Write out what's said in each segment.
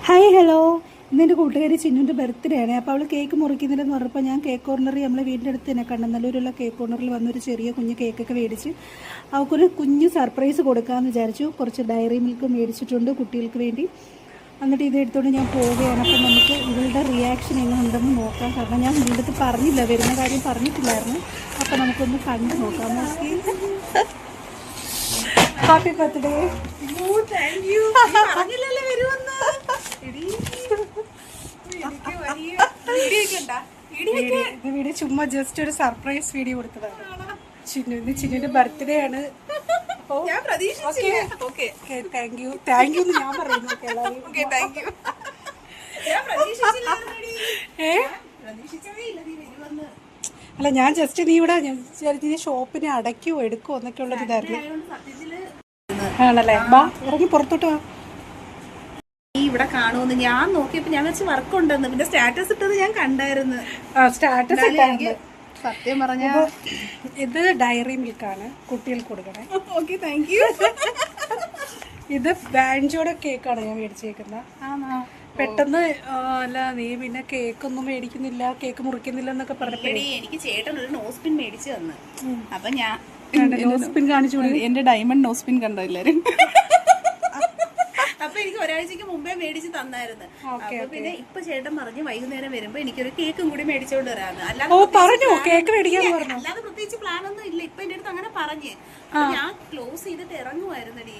Hi hello, ഇന്നെൻ്റെ കൂട്ടുകാരി ചിന്നുൻ്റെ birthday ആണ്. അപ്പോൾ അവൾ കേക്ക് മുറിക്കുന്നില്ലെന്ന് പറഞ്ഞപ്പോൾ ഞാൻ കേക്ക് കോർണറിൽ നമ്മളെ വീടിൻ്റെ അടുത്ത് തന്നെ കണ്ണനല്ലൂരുള്ള കേക്ക് കോർണറിൽ വന്നൊരു ചെറിയ കുഞ്ഞ് കേക്കൊക്കെ മേടിച്ച് അവൾക്കൊരു കുഞ്ഞ് സർപ്രൈസ് കൊടുക്കാമെന്ന് വിചാരിച്ചു. കുറച്ച് ഡയറി മിൽക്ക് മേടിച്ചിട്ടുണ്ട് കുട്ടികൾക്ക് വേണ്ടി. എന്നിട്ട് ഇത് എടുത്തുകൊണ്ട് ഞാൻ പോവുകയാണ്. അപ്പം നമുക്ക് ഇവളുടെ റിയാക്ഷൻ എങ്ങനെ ഉണ്ടെന്ന് നോക്കാം. കാരണം ഞാൻ ഇവളുടെ അടുത്ത് പറഞ്ഞില്ല, വരുന്ന കാര്യം പറഞ്ഞിട്ടില്ലായിരുന്നു. അപ്പം നമുക്കൊന്ന് കണ്ടു നോക്കാം. Happy birthday. വീഡിയോ ചുമ്മാ ജസ്റ്റ് ഒരു സർപ്രൈസ് വീഡിയോ കൊടുത്തതാണ്. ചിന്നുവിന്റെ ബർത്ത്ഡേ ആണ്. താങ്ക് യു എന്ന് ഞാൻ പറയുന്നു. അല്ല, ഞാൻ ജസ്റ്റ് നീ ഇവിടെ ഷോപ്പിനെ അടയ്ക്കുവോ എടുക്കുവോ എന്നൊക്കെ ഉള്ളത് ഇതായിരുന്നു. ആണല്ലേ? ബാ, ഇറങ്ങി പുറത്തോട്ട് വാ. ഇവിടെ കാണുമെന്ന് ഞാൻ നോക്കിയപ്പോ ഞാൻ വെച്ച് വർക്ക് ഉണ്ടെന്ന്, പിന്നെ സ്റ്റാറ്റസ് ഇട്ടത് ഞാൻ കണ്ടായിരുന്നു. സ്റ്റാറ്റസ് സത്യം പറഞ്ഞ ഇത് ഡയറി മിൽക്കാണ്, കുട്ടികൾക്ക് കൊടുക്കണേ. Okay, thank you. ഇത് ബാൻജോടെ കേക്കാണ് ഞാൻ മേടിച്ചേക്കുന്നത്. പെട്ടെന്ന് അല്ല നീ പിന്നെ കേക്കൊന്നും മേടിക്കുന്നില്ല, കേക്ക് മുറിക്കുന്നില്ല എന്നൊക്കെ പറഞ്ഞപ്പോഴേ എനിക്ക് ചേട്ടൻ ഒരു നോസ്പിൻ മേടിച്ചു തന്നു. അപ്പൊ ഞാൻ നോസ്പിൻ കാണിച്ചു. എന്റെ ഡയമണ്ട് നോസ്പിൻ കണ്ടോ എല്ലാരും? അപ്പൊ എനിക്ക് ഒരാഴ്ചക്ക് മുമ്പേ മേടിച്ച് തന്നായിരുന്നു. അപ്പൊ പിന്നെ ഇപ്പൊ ചേട്ടൻ പറഞ്ഞു വൈകുന്നേരം വരുമ്പോ എനിക്കൊരു കേക്കും കൂടി മേടിച്ചോണ്ട് വരാന്ന്. അല്ലാതെ പ്രത്യേകിച്ച് പ്ലാൻ ഒന്നും ഇല്ല. ഇപ്പൊ എന്റെ അടുത്ത് അങ്ങനെ പറഞ്ഞ് ഞാൻ ക്ലോസ് ചെയ്തിട്ട് ഇറങ്ങുമായിരുന്നടി.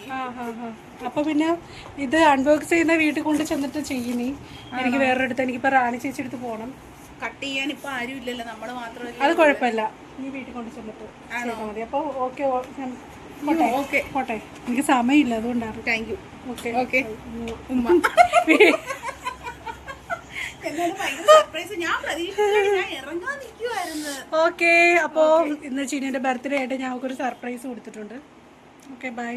അപ്പൊ പിന്നെ ഇത് അൺബോക്സ് ചെയ്യുന്ന വീട്ടിൽ കൊണ്ട് ചെന്നിട്ട് ചെയ്യുന്നേ. എനിക്ക് വേറൊരിടത്ത്, എനിക്കിപ്പോ റാണി ചേച്ചി എടുത്ത് പോകണം. കട്ട് ചെയ്യാൻ ഇപ്പൊ ആരും ഇല്ലല്ലോ, നമ്മള് മാത്രമല്ല. അത് കുഴപ്പമില്ല, നീ വീട്ടിൽ കൊണ്ട് ചെന്നിട്ട് ചെയ്താൽ മതി. അപ്പൊ ഓക്കെ, പോട്ടെ. എനിക്ക് സമയമില്ല, അതുകൊണ്ടാണ്. Thank you. ഓക്കെ. ഓക്കെ, അപ്പോ ഇന്ന് ചിന്നുവിന്റെ ബർത്ത്ഡേ ആയിട്ട് ഞങ്ങൾക്കൊരു സർപ്രൈസ് കൊടുത്തിട്ടുണ്ട്. Okay, by.